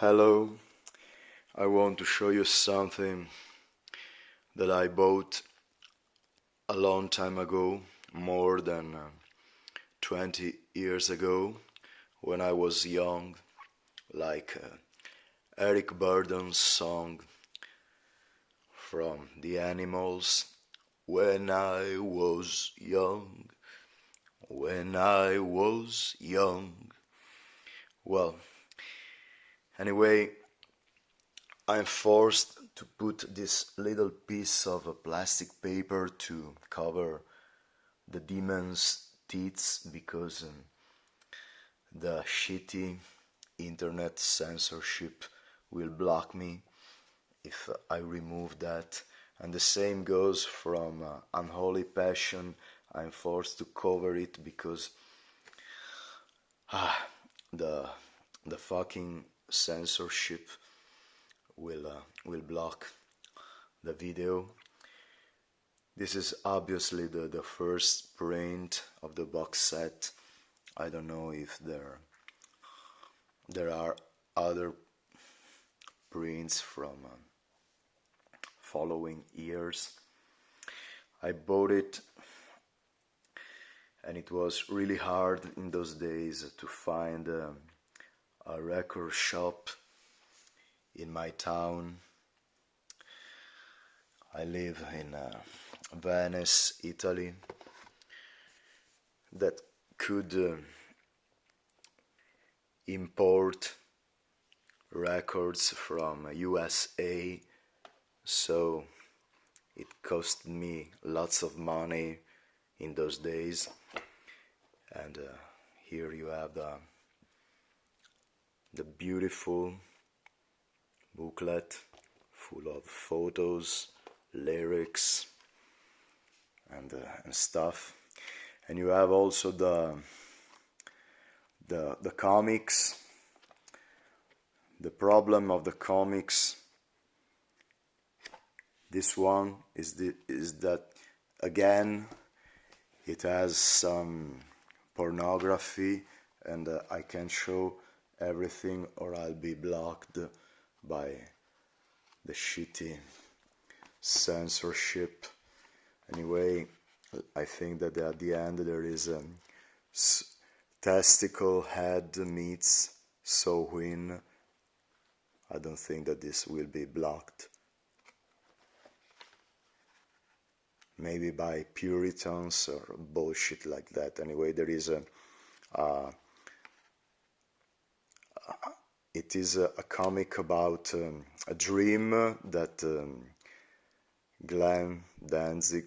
Hello, I want to show you something that I bought a long time ago, more than 20 years ago, when I was young, like Eric Burden's song from The Animals. When I was young, when I was young. Well, anyway, I'm forced to put this little piece of plastic paper to cover the demon's teeth because the shitty internet censorship will block me if I remove that. And the same goes from Unholy Passion. I'm forced to cover it because the the fucking censorship will block the video. This is obviously the first print of the box set. I don't know if there are other prints from following years. I bought it, and it was really hard in those days to find a record shop in my town. I live in Venice, Italy, that could import records from USA, so it cost me lots of money in those days. And here you have the beautiful booklet full of photos, lyrics, and stuff. And you have also the comics. The problem of the comics, this one is that again it has some pornography, and I can't show everything or I'll be blocked by the shitty censorship. Anyway, I think that at the end there is a testicle head meets Samhain. I don't think that this will be blocked. Maybe by Puritans or bullshit like that. Anyway, there is it is a comic about a dream that Glenn Danzig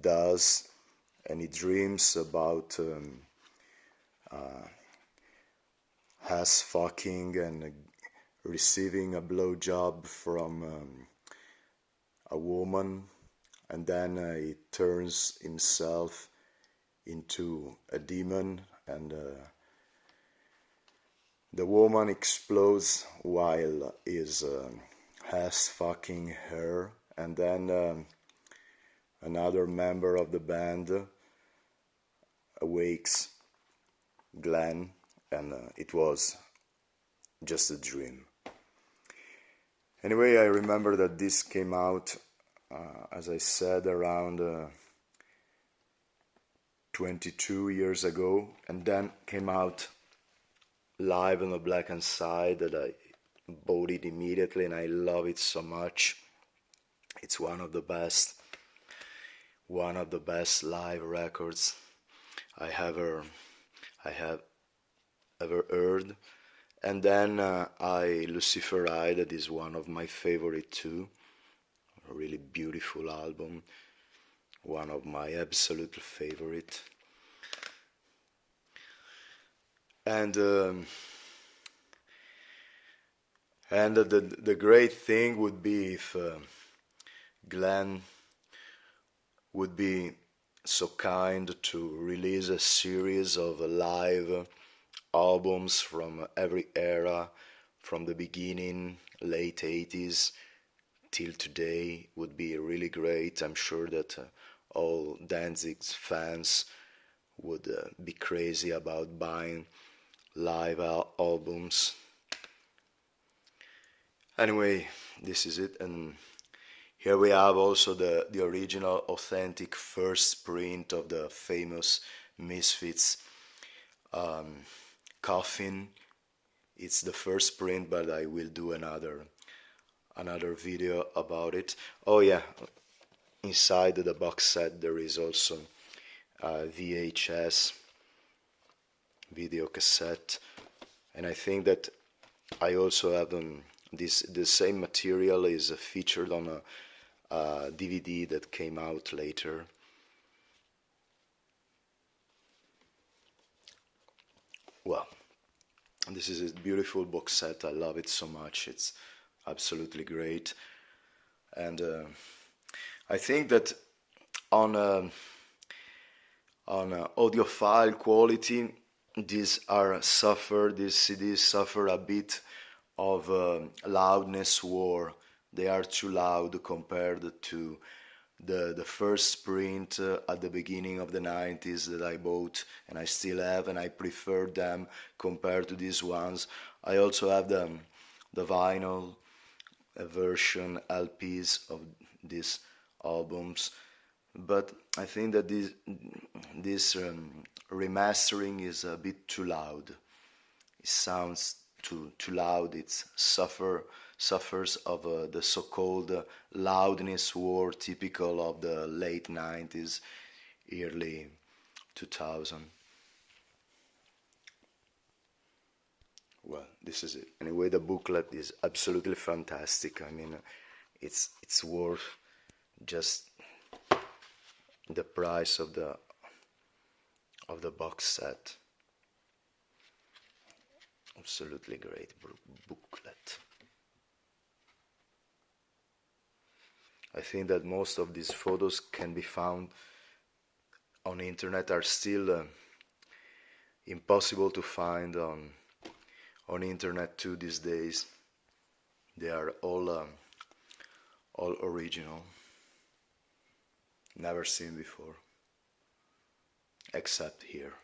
does, and he dreams about ass fucking and receiving a blowjob from a woman, and then he turns himself into a demon, and the woman explodes while he's ass fucking her, and then another member of the band awakes Glenn, and it was just a dream. Anyway, I remember that this came out, as I said, around 22 years ago, and then came out live on the Black and Side, that I bought it immediately, and I love it so much. It's one of the best live records I have ever heard. And then I Luciferide, that is one of my favorite too. A really beautiful album, one of my absolute favorite. And the great thing would be if Glenn would be so kind to release a series of live albums from every era, from the beginning, late 80s, till today. Would be really great. I'm sure that all Danzig's fans would be crazy about buying live albums. Anyway, this is it, and here we have also the original authentic first print of the famous Misfits coffin. It's the first print, but I will do another video about it. Oh yeah, inside the box set there is also a VHS video cassette, and I think that I also have this the same material is featured on a DVD that came out later. Well, this is a beautiful box set. I love it so much. It's absolutely great, and I think that on audiophile quality, these CDs suffer a bit of loudness war. They are too loud compared to the first print at the beginning of the 90s that I bought and I still have, and I prefer them compared to these ones. I also have the vinyl version LPs of these albums, but I think that this remastering is a bit too loud. It sounds too loud. It suffers of the so-called loudness war typical of the late 90s, early 2000. Well, this is it. Anyway, the booklet is absolutely fantastic. I mean, it's worth just the price of the box set. Absolutely great booklet. I think that most of these photos can be found on the internet, are still impossible to find on internet too these days. They are all original, never seen before, except here.